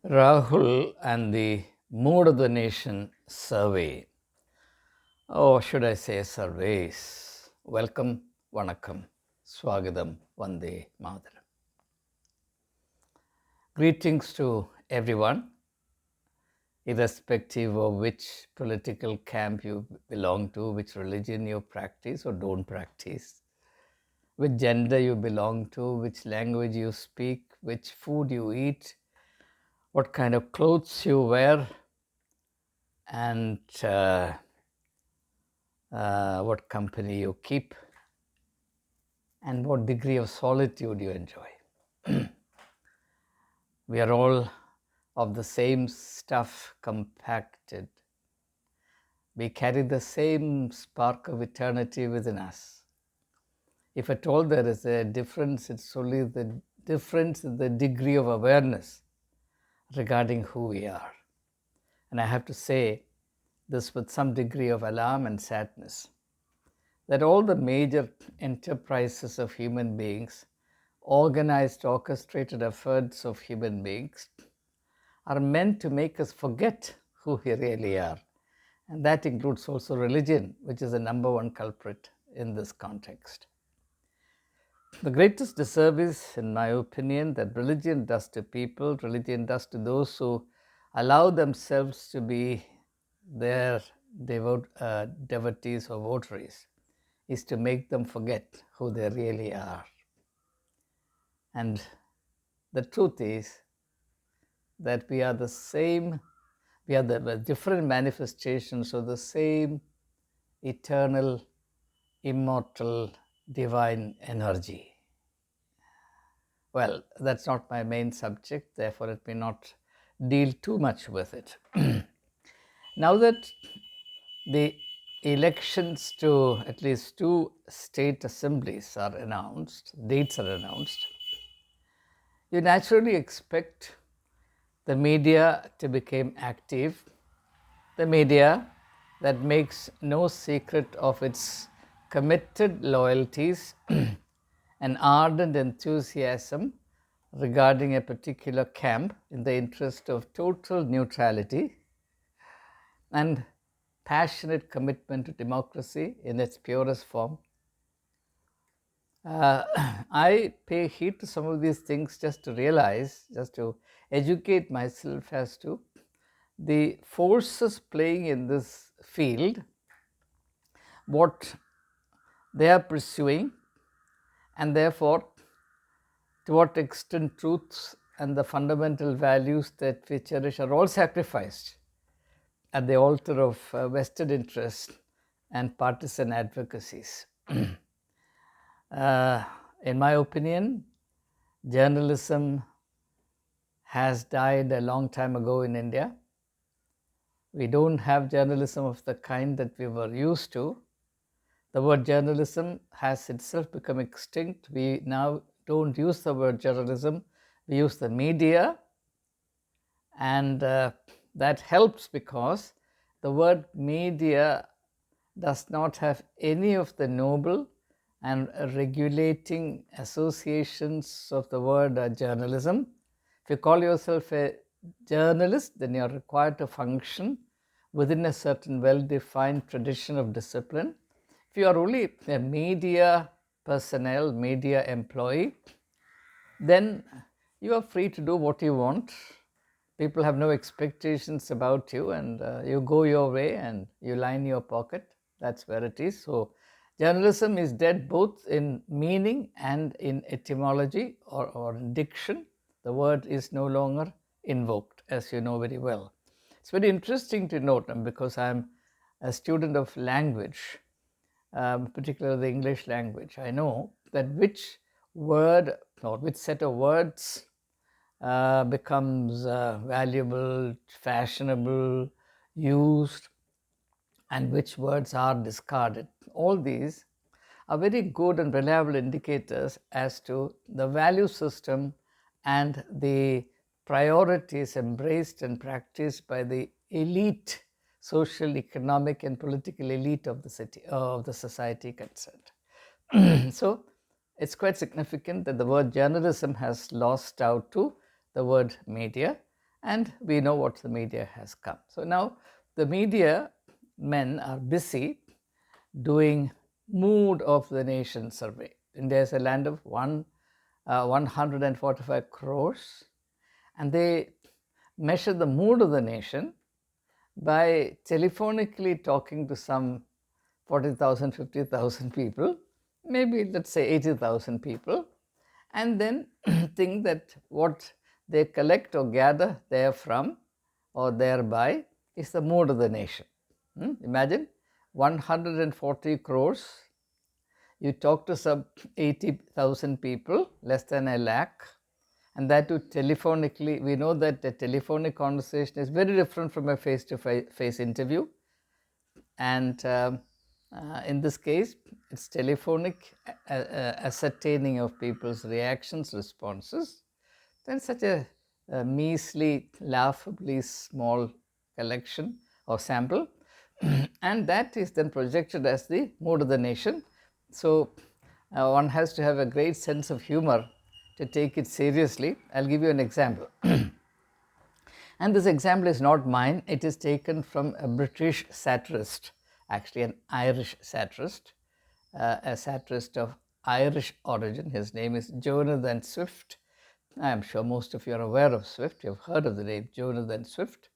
Rahul and the Mood of the Nation survey. Or should I say surveys? Welcome, Vanakkam, Swagadam, Vande Mataram. Greetings to everyone, irrespective of which political camp you belong to, which religion you practice or don't practice, which gender you belong to, which language you speak, which food you eat, what kind of clothes you wear, and what company you keep, and what degree of solitude you enjoy. We are all of the same stuff compacted. We carry the same spark of eternity within us. If at all there is a difference, it's only the difference in the degree of awareness regarding who we are. And I have to say this with some degree of alarm and sadness, that all the major enterprises of human beings, organized, orchestrated efforts of human beings, are meant to make us forget who we really are. And that includes also religion, which is the number one culprit in this context. The greatest disservice, in my opinion, that religion does to people, religion does to those who allow themselves to be their devotees or votaries, is to make them forget who they really are. And the truth is that we are the same, we are the different manifestations of the same eternal, immortal, divine energy. Well, that's not my main subject, therefore let me not deal too much with it. Now that the elections to at least two state assemblies are announced, dates are announced, you naturally expect the media to become active, the media that makes no secret of its committed loyalties and ardent enthusiasm regarding a particular camp in the interest of total neutrality and passionate commitment to democracy in its purest form. I pay heed to some of these things just to realize, just to educate myself as to the forces playing in this field, what they are pursuing, and therefore to what extent truths and the fundamental values that we cherish are all sacrificed at the altar of vested interest and partisan advocacies. In my opinion, journalism has died a long time ago in India. We don't have journalism of the kind that we were used to. The word journalism has itself become extinct. We now don't use the word journalism, we use the media, and that helps because the word media does not have any of the noble and regulating associations of the word journalism. If you call yourself a journalist, then you are required to function within a certain well-defined tradition of discipline. If you are only a media personnel, media employee, then you are free to do what you want. People have no expectations about you, and you go your way and you line your pocket. That's where it is. So journalism is dead both in meaning and in etymology or diction. The word is no longer invoked, as you know very well. It's very interesting to note, because I'm a student of language, particularly the English language. I know that which word or which set of words becomes valuable, fashionable, used, and which words are discarded. All these are very good and reliable indicators as to the value system and the priorities embraced and practiced by the elite, social, economic, and political elite of the city, of the society concerned. So it's quite significant that the word journalism has lost out to the word media, And we know what the media has come. So now the media men are busy doing mood of the nation survey. India is a land of 145 crores, and they measure the mood of the nation by telephonically talking to some 40,000, 50,000 people, maybe let's say 80,000 people, and then think that what they collect or gather therefrom or thereby is the mood of the nation. Imagine 140 crores, you talk to some 80,000 people, less than a lakh, and that too telephonically. We know that a telephonic conversation is very different from a face-to-face interview, and in this case it's telephonic ascertaining of people's reactions, responses. Then such a measly, laughably small collection or sample, and that is then projected as the mood of the nation. So one has to have a great sense of humor to take it seriously. I'll give you an example. And this example is not mine, it is taken from a British satirist, actually an Irish satirist, a satirist of Irish origin. His name is Jonathan Swift. I am sure most of you are aware of Swift. You've heard of the name Jonathan Swift.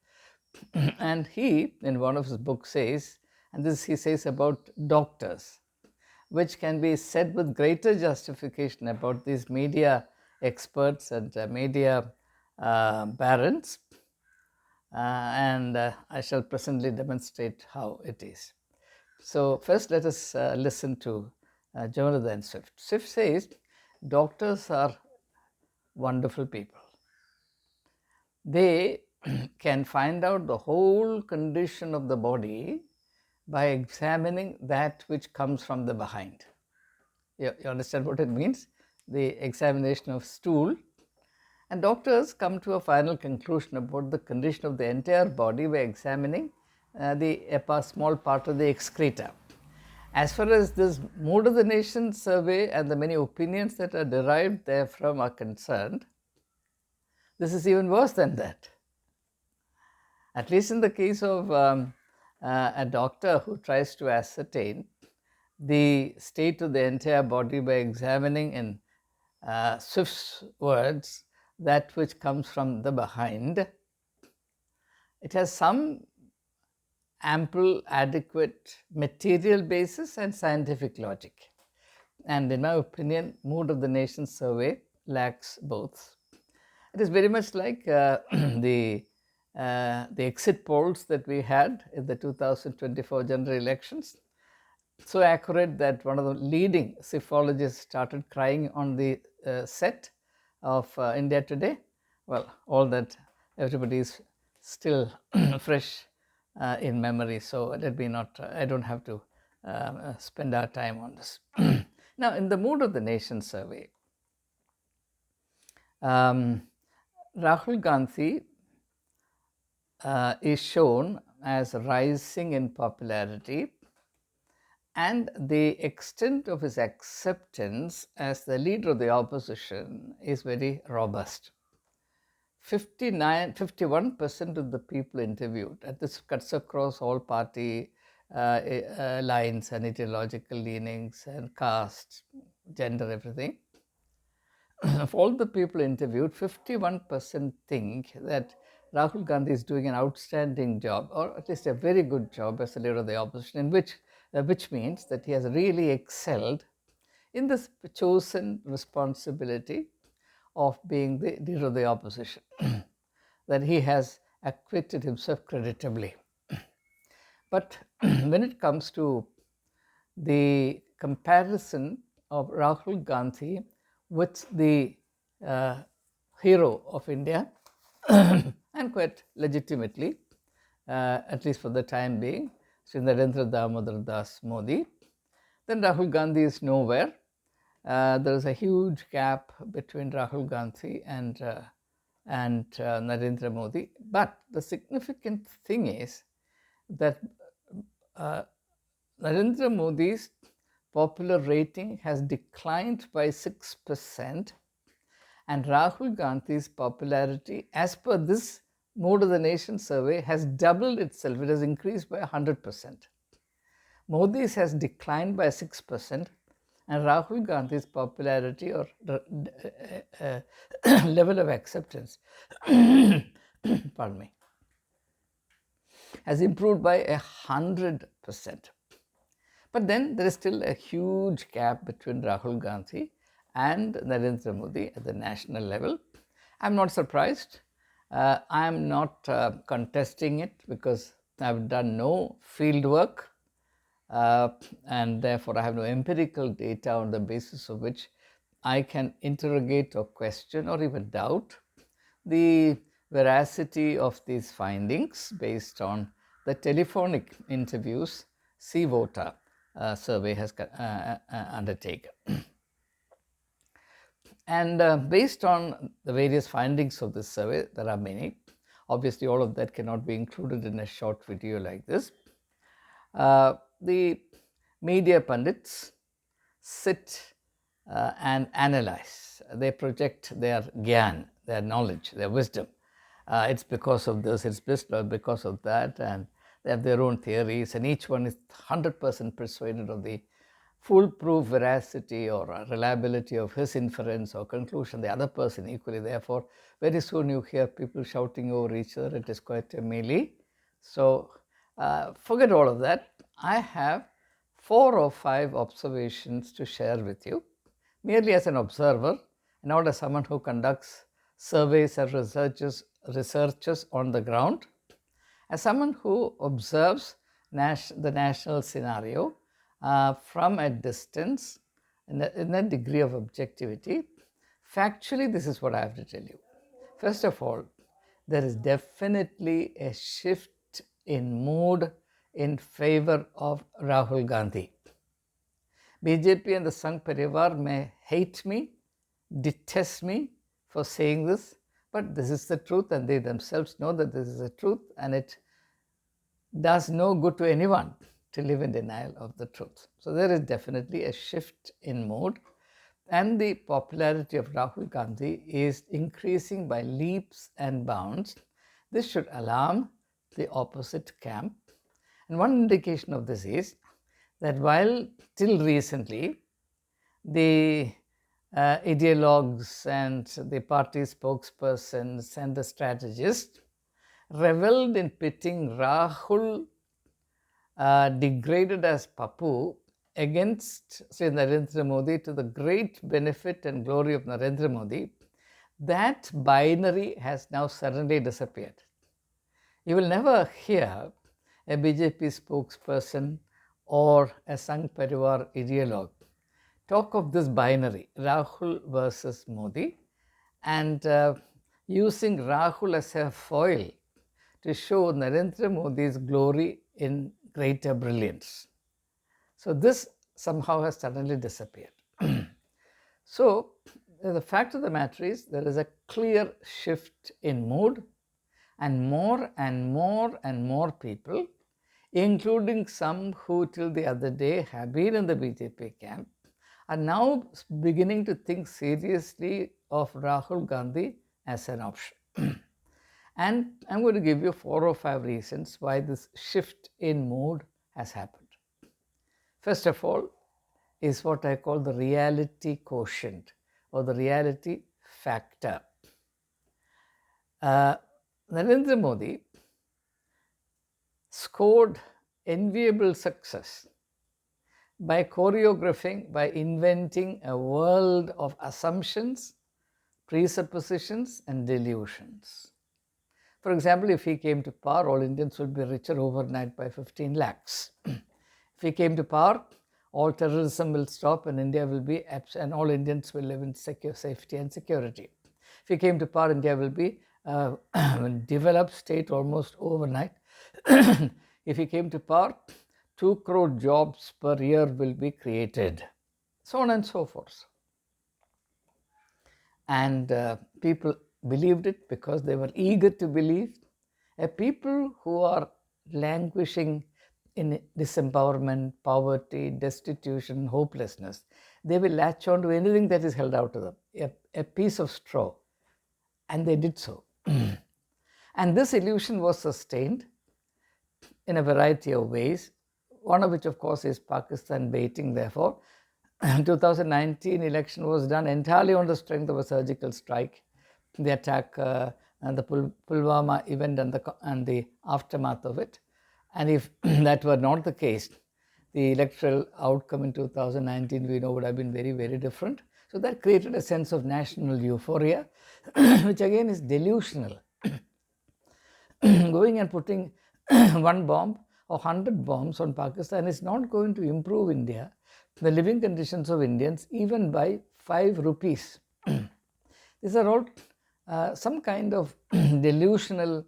And he, in one of his books, says, and this he says about doctors, which can be said with greater justification about these media experts and media barons. And I shall presently demonstrate how it is. So first let us listen to Jonathan Swift. Swift says, doctors are wonderful people. They can find out the whole condition of the body by examining that which comes from the behind. You understand what it means? The examination of stool. And doctors come to a final conclusion about the condition of the entire body by examining a small part of the excreta. As far as this mood of the nation survey and the many opinions that are derived therefrom are concerned, this is even worse than that. At least in the case of a doctor who tries to ascertain the state of the entire body by examining, in Swift's words, that which comes from the behind, it has some ample, adequate material basis and scientific logic. And in my opinion, mood of the nation survey lacks both. It is very much like the exit polls that we had in the 2024 general elections. So accurate that one of the leading psephologists started crying on the set of India Today. Well, all that everybody is still fresh in memory, so let me not, I don't have to spend our time on this. Now, in the mood of the nation survey, Rahul Gandhi is shown as rising in popularity, and the extent of his acceptance as the leader of the opposition is very robust. 51% of the people interviewed, and this cuts across all party lines and ideological leanings and caste, gender, everything. Of all the people interviewed, 51% think that Rahul Gandhi is doing an outstanding job, or at least a very good job as a leader of the opposition, in which means that he has really excelled in this chosen responsibility of being the leader of the opposition, that he has acquitted himself creditably. But when it comes to the comparison of Rahul Gandhi with the hero of India, and quite legitimately, at least for the time being, Sri Narendra Damodar Das Modi, then Rahul Gandhi is nowhere. There is a huge gap between Rahul Gandhi and Narendra Modi. But the significant thing is that Narendra Modi's popular rating has declined by 6%, and Rahul Gandhi's popularity, as per this Mood of the Nation survey has doubled itself. It has increased by 100%. Modi's has declined by 6%, and Rahul Gandhi's popularity or level of acceptance pardon me, has improved by 100%. But then there is still a huge gap between Rahul Gandhi and Narendra Modi at the national level. I'm not surprised. I'm not contesting it because I've done no field work and therefore I have no empirical data on the basis of which I can interrogate or question or even doubt the veracity of these findings based on the telephonic interviews C-Vota survey has undertaken. And based on the various findings of this survey, there are many. Obviously, all of that cannot be included in a short video like this. The media pundits sit and analyze. They project their gyan, their knowledge, their wisdom. It's because of this, it's because of that, and they have their own theories, and each one is 100% persuaded of the foolproof veracity or reliability of his inference or conclusion, the other person equally. Therefore, very soon you hear people shouting over each other. It is quite a melee. So, forget all of that. I have 4 or 5 observations to share with you, merely as an observer, not as someone who conducts surveys or researches on the ground, as someone who observes the national scenario from a distance in a degree of objectivity. Factually, this is what I have to tell you. First of all, there is definitely a shift in mood in favor of Rahul Gandhi. BJP and the Sangh Parivar may hate me, detest me for saying this, but this is the truth, and they themselves know that this is the truth, and it does no good to anyone to live in denial of the truth. So there is definitely a shift in mood, and the popularity of Rahul Gandhi is increasing by leaps and bounds. This should alarm the opposite camp. And one indication of this is that while till recently the ideologues and the party spokespersons and the strategists reveled in pitting Rahul, degraded as Papu, against Sri Narendra Modi to the great benefit and glory of Narendra Modi, that binary has now suddenly disappeared. You will never hear a BJP spokesperson or a Sangh Parivar ideologue talk of this binary, Rahul versus Modi, and using Rahul as a foil to show Narendra Modi's glory in greater brilliance. So this somehow has suddenly disappeared. So the fact of the matter is there is a clear shift in mood, and more and more and more people, including some who till the other day have been in the BJP camp, are now beginning to think seriously of Rahul Gandhi as an option. And I'm going to give you 4 or 5 reasons why this shift in mood has happened. First of all is what I call the reality quotient or the reality factor. Narendra Modi scored enviable success by choreographing, by inventing a world of assumptions, presuppositions, and delusions. For example, if he came to power, all Indians would be richer overnight by 15 lakhs. If he came to power, all terrorism will stop and India will be, and all Indians will live in safety and security. If he came to power, India will be a developed state almost overnight. If he came to power, 2 crore jobs per year will be created, so on and so forth. And people believed it because they were eager to believe. People who are languishing in disempowerment, poverty, destitution, hopelessness, they will latch on to anything that is held out to them, a piece of straw. And they did so. And this illusion was sustained in a variety of ways, one of which, of course, is Pakistan baiting. Therefore, 2019 election was done entirely on the strength of a surgical strike, the attack and the Pulwama event and the aftermath of it. And if that were not the case, the electoral outcome in 2019, we know, would have been very, very different. So that created a sense of national euphoria, which again is delusional. Going and putting one bomb or 100 bombs on Pakistan is not going to improve India, the living conditions of Indians, even by 5 rupees. These are all some kind of delusional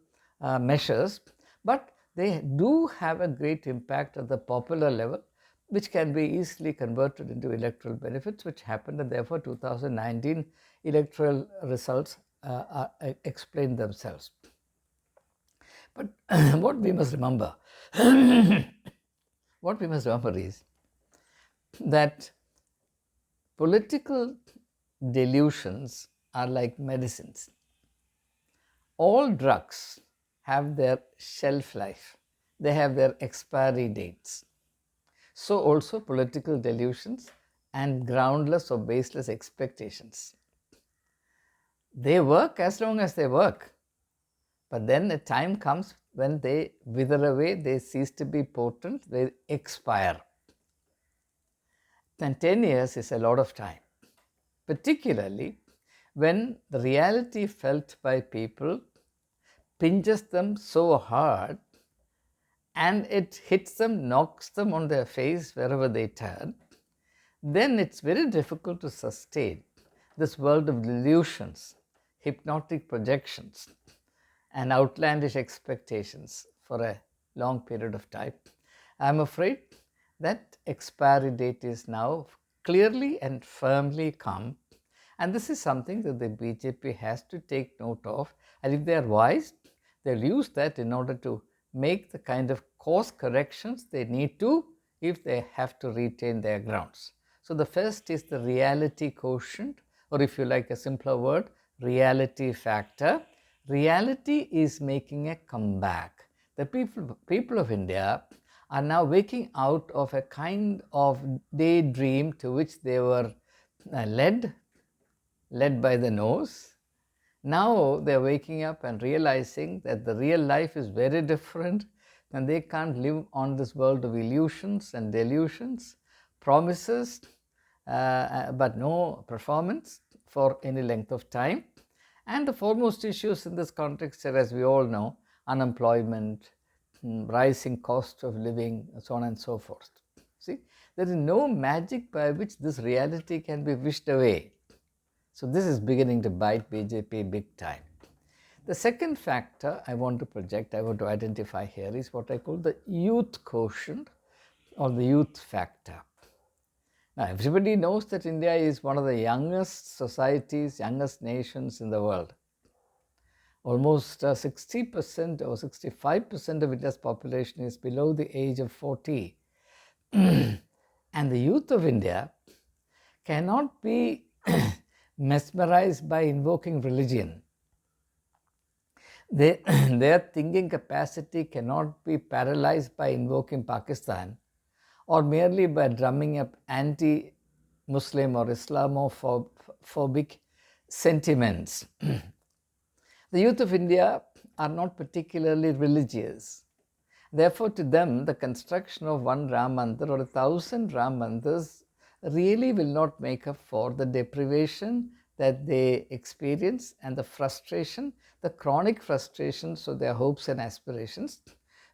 measures, but they do have a great impact at the popular level, which can be easily converted into electoral benefits, which happened, and therefore 2019 electoral results explain themselves. But what we must remember, is that political delusions are like medicines. All drugs have their shelf life, they have their expiry dates. So also political delusions and groundless or baseless expectations. They work as long as they work, but then a time comes when they wither away, they cease to be potent, they expire. Then 10 years is a lot of time, particularly when the reality felt by people pinches them so hard and it hits them, knocks them on their face wherever they turn. Then it's very difficult to sustain this world of delusions, hypnotic projections, and outlandish expectations for a long period of time. I'm afraid that expiry date is now clearly and firmly come, and this is something that the BJP has to take note of, and if they are wise, they'll use that in order to make the kind of course corrections they need to if they have to retain their grounds. So the first is the reality quotient, or if you like a simpler word, reality factor. Reality is making a comeback. The people of India are now waking out of a kind of daydream to which they were led by the nose. Now they're waking up and realizing that the real life is very different, and they can't live on this world of illusions and delusions, promises, but no performance for any length of time. And the foremost issues in this context are, as we all know, unemployment, rising cost of living, so on and so forth. See, there is no magic by which this reality can be wished away. So this is beginning to bite BJP big time. The second factor I want to identify here is what I call the youth quotient or the youth factor. Now, everybody knows that India is one of the youngest societies, youngest nations in the world. Almost 60% or 65% of India's population is below the age of 40. And the youth of India cannot be mesmerized by invoking religion. Their thinking capacity cannot be paralyzed by invoking Pakistan or merely by drumming up anti-Muslim or Islamophobic sentiments. The youth of India are not particularly religious. Therefore, to them, the construction of one Ram Mandir or 1,000 Ram Mandirs really will not make up for the deprivation that they experience and the frustration, the chronic frustrations of their hopes and aspirations,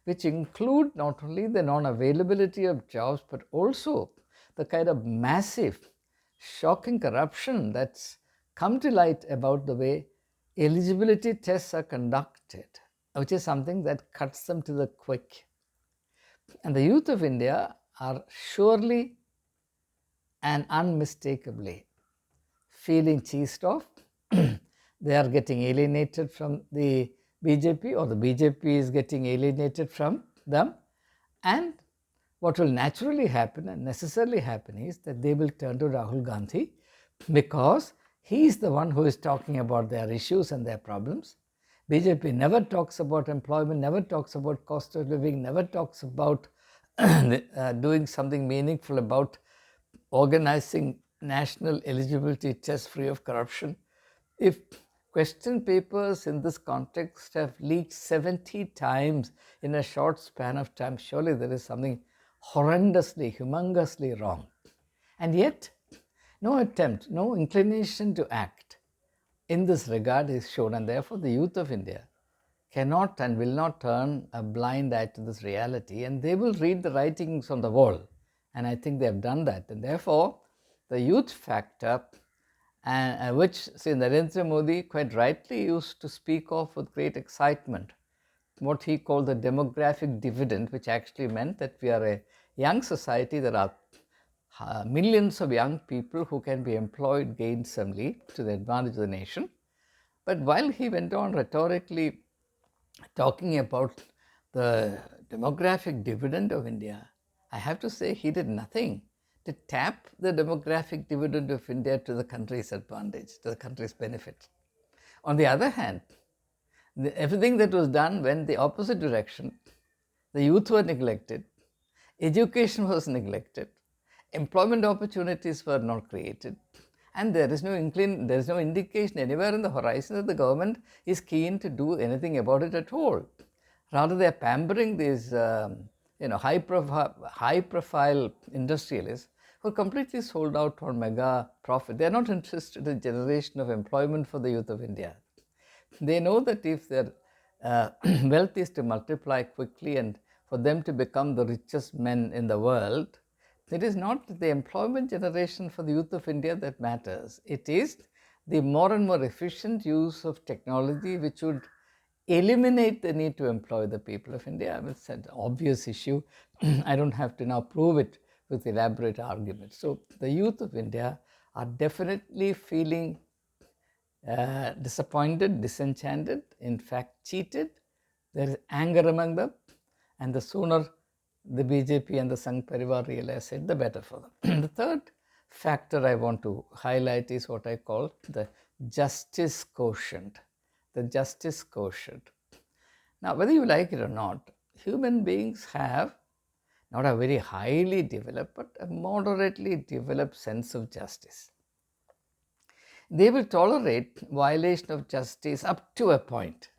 which include not only the non-availability of jobs, but also the kind of massive, shocking corruption that's come to light about the way eligibility tests are conducted, which is something that cuts them to the quick. And the youth of India are surely and unmistakably feeling cheesed off. They are getting alienated from the BJP, or the BJP is getting alienated from them. And what will naturally happen and necessarily happen is that they will turn to Rahul Gandhi, because he is the one who is talking about their issues and their problems. BJP never talks about employment, never talks about cost of living, never talks about doing something meaningful about organizing national eligibility tests free of corruption. If question papers in this context have leaked 70 times in a short span of time, surely there is something horrendously, humongously wrong. And yet, no attempt, no inclination to act in this regard is shown, and therefore the youth of India cannot and will not turn a blind eye to this reality, and they will read the writings on the wall. And I think they have done that. And therefore, the youth factor, which Narendra Modi quite rightly used to speak of with great excitement, what he called the demographic dividend, which actually meant that we are a young society. There are millions of young people who can be employed gainsamely to the advantage of the nation. But while he went on rhetorically talking about the demographic dividend of India, I have to say he did nothing to tap the demographic dividend of India to the country's advantage, to the country's benefit. On the other hand, everything that was done went the opposite direction. The youth were neglected, education was neglected, employment opportunities were not created, and there is no indication anywhere in the horizon that the government is keen to do anything about it at all. Rather, they are pampering these high profile industrialists who are completely sold out for mega profit. They are not interested in generation of employment for the youth of India. They know that if their wealth is to multiply quickly and for them to become the richest men in the world, it is not the employment generation for the youth of India that matters. It is the more and more efficient use of technology which would eliminate the need to employ the people of India. It's an obvious issue. I don't have to now prove it with elaborate arguments. So the youth of India are definitely feeling disappointed, disenchanted, in fact cheated. There is anger among them, and the sooner the BJP and the Sangh Parivar realize it, the better for them. The third factor I want to highlight is what I call the justice quotient. The justice quotient. Now, whether you like it or not, human beings have not a very highly developed, but a moderately developed sense of justice. They will tolerate violation of justice up to a point,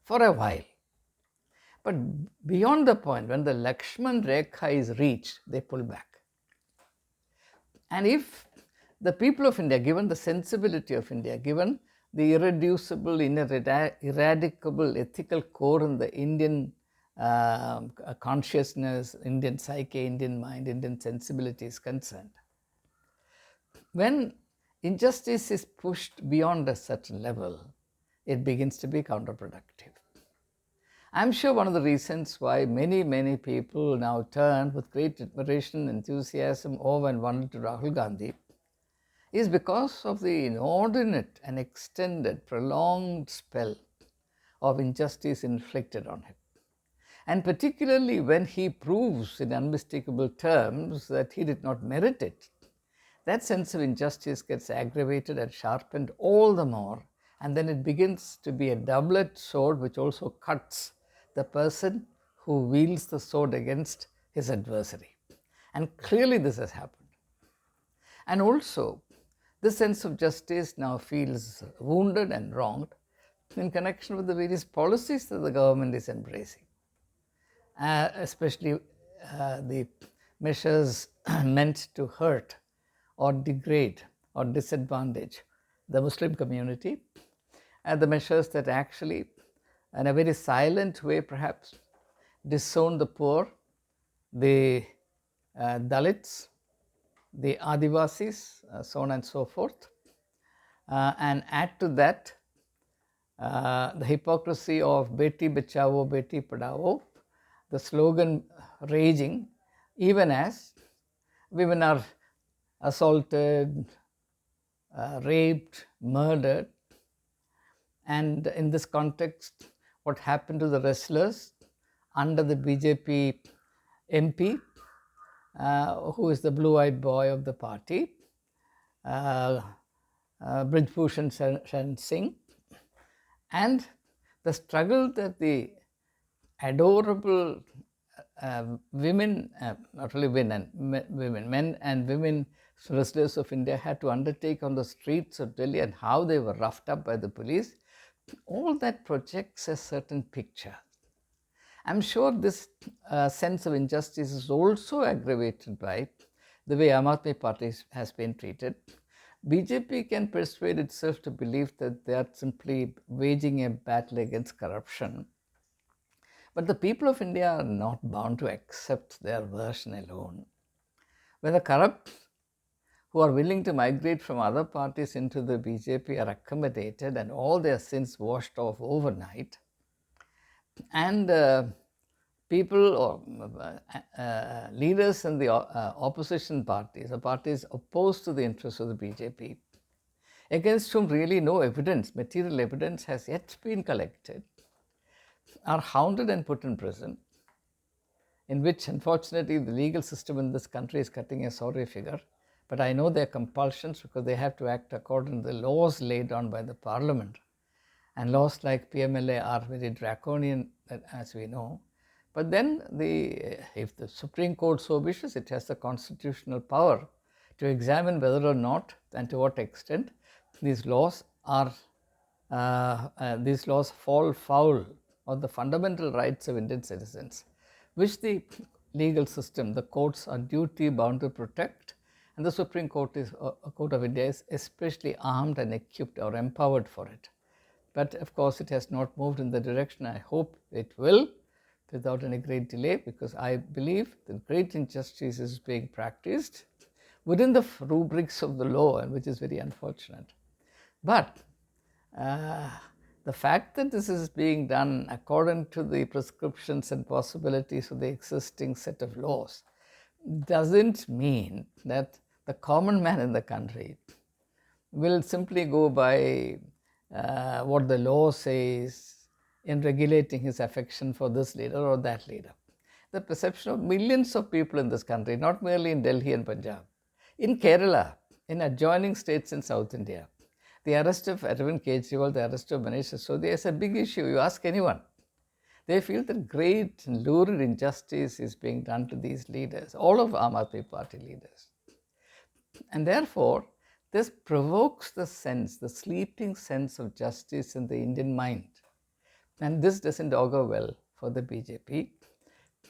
for a while. But beyond the point, when the Lakshman Rekha is reached, they pull back. And if the people of India, given the sensibility of India, given the irreducible, ineradicable ethical core in the Indian consciousness, Indian psyche, Indian mind, Indian sensibility is concerned, when injustice is pushed beyond a certain level, it begins to be counterproductive. I'm sure one of the reasons why many people now turn with great admiration, enthusiasm, awe and wonder to Rahul Gandhi is because of the inordinate and extended, prolonged spell of injustice inflicted on him. And particularly when he proves in unmistakable terms that he did not merit it, that sense of injustice gets aggravated and sharpened all the more, and then it begins to be a double-edged sword which also cuts the person who wields the sword against his adversary. And clearly this has happened. And also, this sense of justice now feels wounded and wronged in connection with the various policies that the government is embracing, especially the measures meant to hurt or degrade or disadvantage the Muslim community, and the measures that actually, in a very silent way perhaps, disown the poor, the Dalits, the Adivasis, so on and so forth, and add to that the hypocrisy of Beti Bachao, Beti Padhao, the slogan raging even as women are assaulted, raped, murdered. And in this context, what happened to the wrestlers under the BJP MP, who is the blue-eyed boy of the party, Brijbhushan Sharan Singh, and the struggle that the adorable women, not only women, men and women wrestlers of India had to undertake on the streets of Delhi, and how they were roughed up by the police, all that projects a certain picture. I'm sure this sense of injustice is also aggravated by the way Aam Aadmi Party has been treated. BJP can persuade itself to believe that they are simply waging a battle against corruption. But the people of India are not bound to accept their version alone. When the corrupt who are willing to migrate from other parties into the BJP are accommodated and all their sins washed off overnight, and people or leaders in the opposition parties, or parties opposed to the interests of the BJP, against whom really no evidence, material evidence has yet been collected, are hounded and put in prison, in which unfortunately the legal system in this country is cutting a sorry figure. But I know their compulsions, because they have to act according to the laws laid down by the parliament. And laws like PMLA are very draconian, as we know. But then, if the Supreme Court so wishes, it has the constitutional power to examine whether or not and to what extent these laws fall foul of the fundamental rights of Indian citizens, which the legal system, the courts, are duty bound to protect. And the Supreme Court of India is especially armed and equipped or empowered for it. But of course, it has not moved in the direction I hope it will, without any great delay, because I believe that great injustice is being practiced within the rubrics of the law, and which is very unfortunate. But the fact that this is being done according to the prescriptions and possibilities of the existing set of laws doesn't mean that the common man in the country will simply go by what the law says in regulating his affection for this leader or that leader. The perception of millions of people in this country, not merely in Delhi and Punjab, in Kerala, in adjoining states in South India, the arrest of Arvind Kejriwal, the arrest of Manish Sisodia is a big issue. You ask anyone. They feel that great and lurid injustice is being done to these leaders, all of Aam Aadmi Party leaders. And therefore, this provokes the sleeping sense of justice in the Indian mind. And this doesn't augur well for the BJP.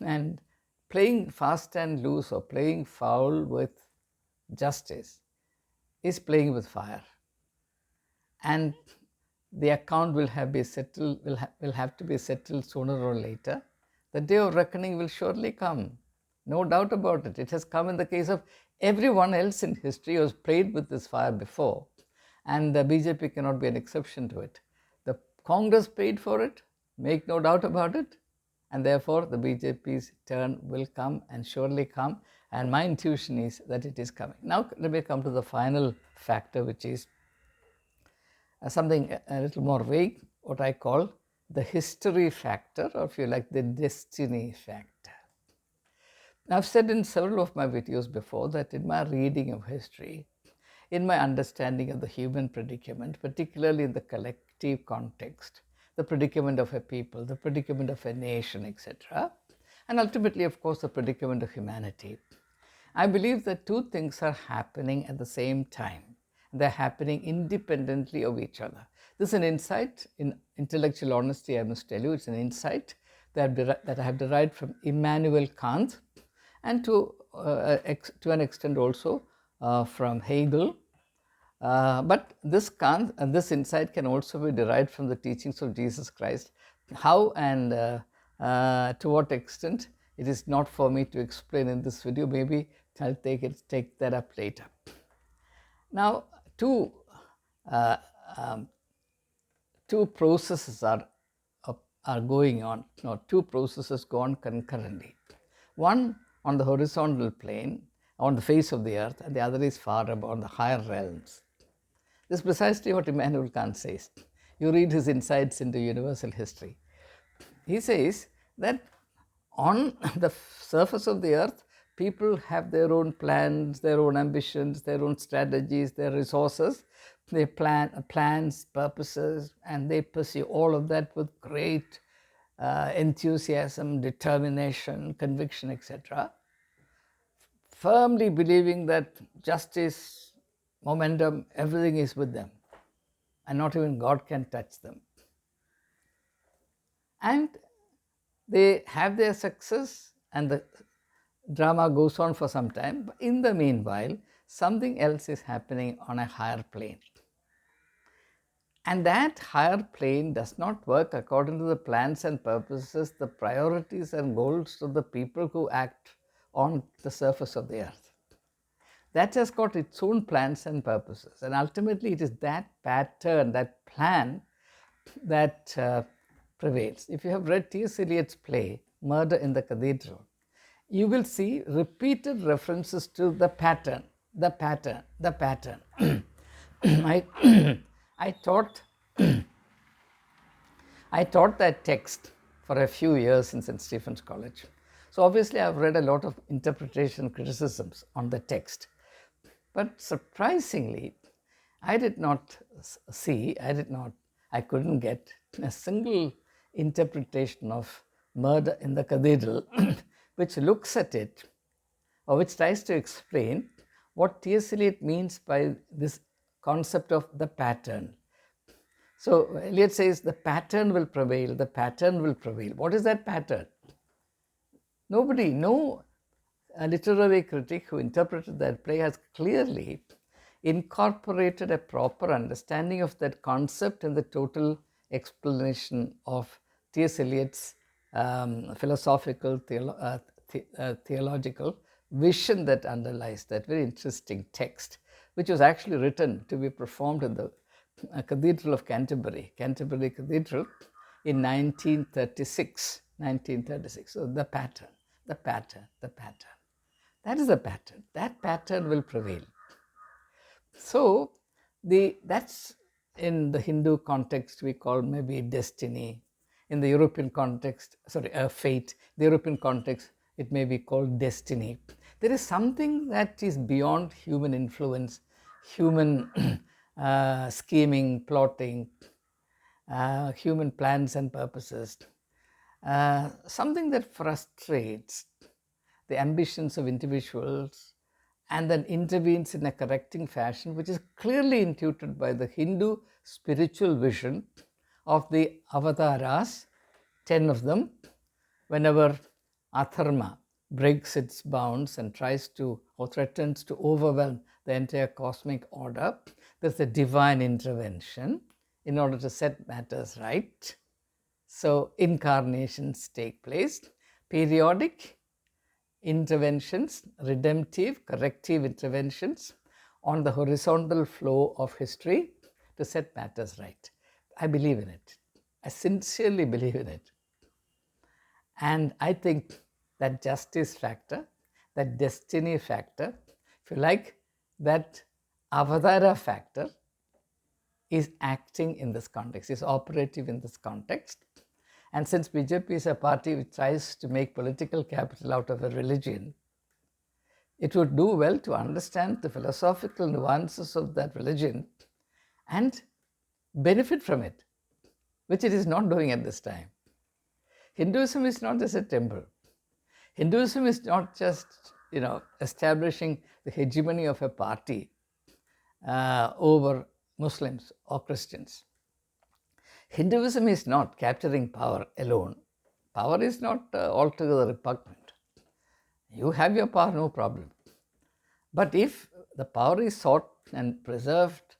And playing fast and loose or playing foul with justice is playing with fire. And the account will have to be settled sooner or later. The day of reckoning will surely come. No doubt about it. It has come in the case of everyone else in history who has played with this fire before. And the BJP cannot be an exception to it. The Congress paid for it, make no doubt about it. And therefore, the BJP's turn will come and surely come. And my intuition is that it is coming. Now, let me come to the final factor, which is something a little more vague, what I call the history factor, or if you like, the destiny factor. I've said in several of my videos before that in my reading of history, in my understanding of the human predicament, particularly in the collective context, the predicament of a people, the predicament of a nation, etc., and ultimately, of course, the predicament of humanity, I believe that two things are happening at the same time. They're happening independently of each other. This is an insight, in intellectual honesty, I must tell you, it's an insight that I have derived from Immanuel Kant, and to an extent also from Hegel. But this insight can also be derived from the teachings of Jesus Christ. How and to what extent, it is not for me to explain in this video. Maybe I'll take that up later. Now, two processes are going on, or two processes go on concurrently. One on the horizontal plane, on the face of the earth, and the other is far above the higher realms. This is precisely what Immanuel Kant says. You read his insights into universal history. He says that on the surface of the earth, people have their own plans, their own ambitions, their own strategies, their resources, They plan plans, purposes, and they pursue all of that with great enthusiasm, determination, conviction, etc., firmly believing that justice, momentum, everything is with them, and not even God can touch them. And they have their success, and the drama goes on for some time. But in the meanwhile, something else is happening on a higher plane. And that higher plane does not work according to the plans and purposes, the priorities and goals of the people who act on the surface of the earth. That has got its own plans and purposes. And ultimately, it is that pattern, that plan that prevails. If you have read T.S. Eliot's play, Murder in the Cathedral, you will see repeated references to the pattern, the pattern, the pattern. I, I taught I taught that text for a few years in St. Stephen's College. So obviously I've read a lot of interpretation criticisms on the text. But surprisingly, I couldn't get a single interpretation of Murder in the Cathedral which looks at it or which tries to explain what T.S. Eliot means by this concept of the pattern. So Eliot says the pattern will prevail, the pattern will prevail. What is that pattern? Nobody, no literary critic who interpreted that play has clearly incorporated a proper understanding of that concept in the total explanation of T.S. Eliot's philosophical, theological vision that underlies that very interesting text, which was actually written to be performed in the Cathedral of Canterbury Cathedral in 1936. So the pattern. That is the pattern. That pattern will prevail. So that's in the Hindu context we call maybe destiny. In the European context, fate. The European context, it may be called destiny. There is something that is beyond human influence, human scheming, plotting, human plans and purposes. Something that frustrates the ambitions of individuals and then intervenes in a correcting fashion, which is clearly intuited by the Hindu spiritual vision of the avatars, 10 of them. Whenever Atharma breaks its bounds and tries to or threatens to overwhelm the entire cosmic order, there's a divine intervention in order to set matters right. So incarnations take place, periodic interventions, redemptive, corrective interventions on the horizontal flow of history to set matters right. I believe in it. I sincerely believe in it. And I think that justice factor, that destiny factor, if you like, that avatara factor is acting in this context, is operative in this context. And since BJP is a party which tries to make political capital out of a religion, it would do well to understand the philosophical nuances of that religion and benefit from it, which it is not doing at this time. Hinduism is not just a temple. Hinduism is not just, establishing the hegemony of a party over Muslims or Christians. Hinduism is not capturing power alone. Power is not altogether repugnant. You have your power, no problem. But if the power is sought and preserved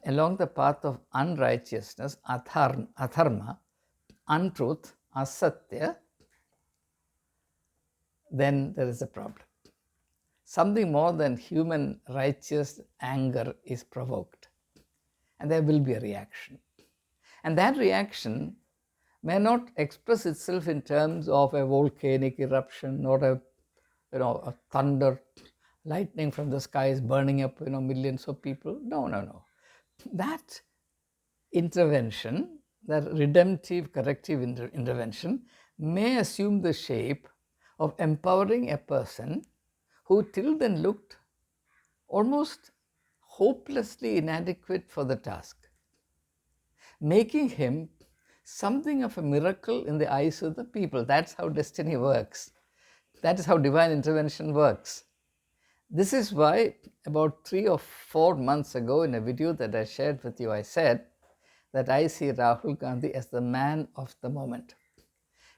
along the path of unrighteousness, atharma, untruth, asatya, then there is a problem. Something more than human righteous anger is provoked, and there will be a reaction. And that reaction may not express itself in terms of a volcanic eruption or a thunder, lightning from the skies burning up millions of people. No. That intervention, that redemptive, corrective intervention may assume the shape of empowering a person who till then looked almost hopelessly inadequate for the task, making him something of a miracle in the eyes of the people. That's how destiny works. That is how divine intervention works. This is why about 3 or 4 months ago in a video that I shared with you, I said that I see Rahul Gandhi as the man of the moment.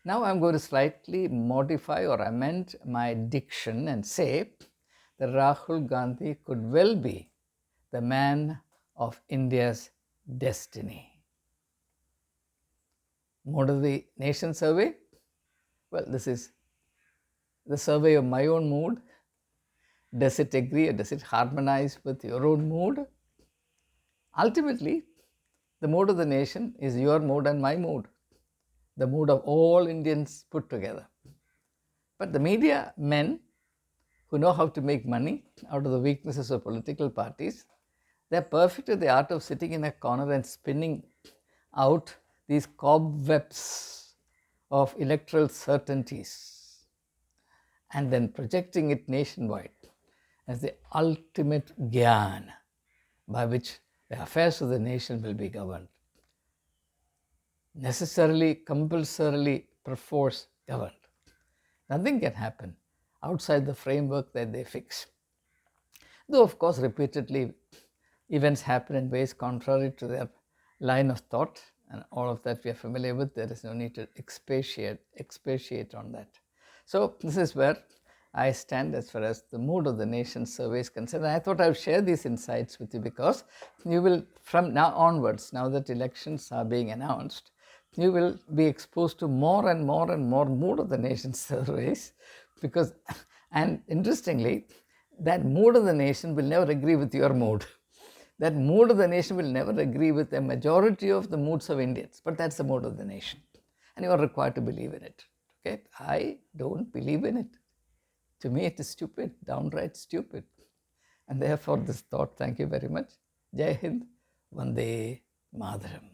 Now I'm going to slightly modify or amend my diction and say that Rahul Gandhi could well be the man of India's destiny. Mood of the Nation survey? Well, this is the survey of my own mood. Does it agree or does it harmonize with your own mood? Ultimately, the mood of the nation is your mood and my mood, the mood of all Indians put together. But the media men who know how to make money out of the weaknesses of political parties, they're perfect at the art of sitting in a corner and spinning out these cobwebs of electoral certainties and then projecting it nationwide as the ultimate gyan by which the affairs of the nation will be governed. Necessarily, compulsorily, perforce governed. Nothing can happen outside the framework that they fix. Though, of course, repeatedly events happen in ways contrary to their line of thought, and all of that we are familiar with. There is no need to expatiate on that. So this is where I stand as far as the mood of the nation survey is concerned. I thought I would share these insights with you because you will, from now onwards, now that elections are being announced, you will be exposed to more and more and more mood of the nation surveys because, and interestingly, that mood of the nation will never agree with your mood. That mood of the nation will never agree with a majority of the moods of Indians, but that's the mood of the nation. And you are required to believe in it. Okay? I don't believe in it. To me, it is stupid, downright stupid. And therefore, this thought, thank you very much. Jai Hind, Vande Mataram.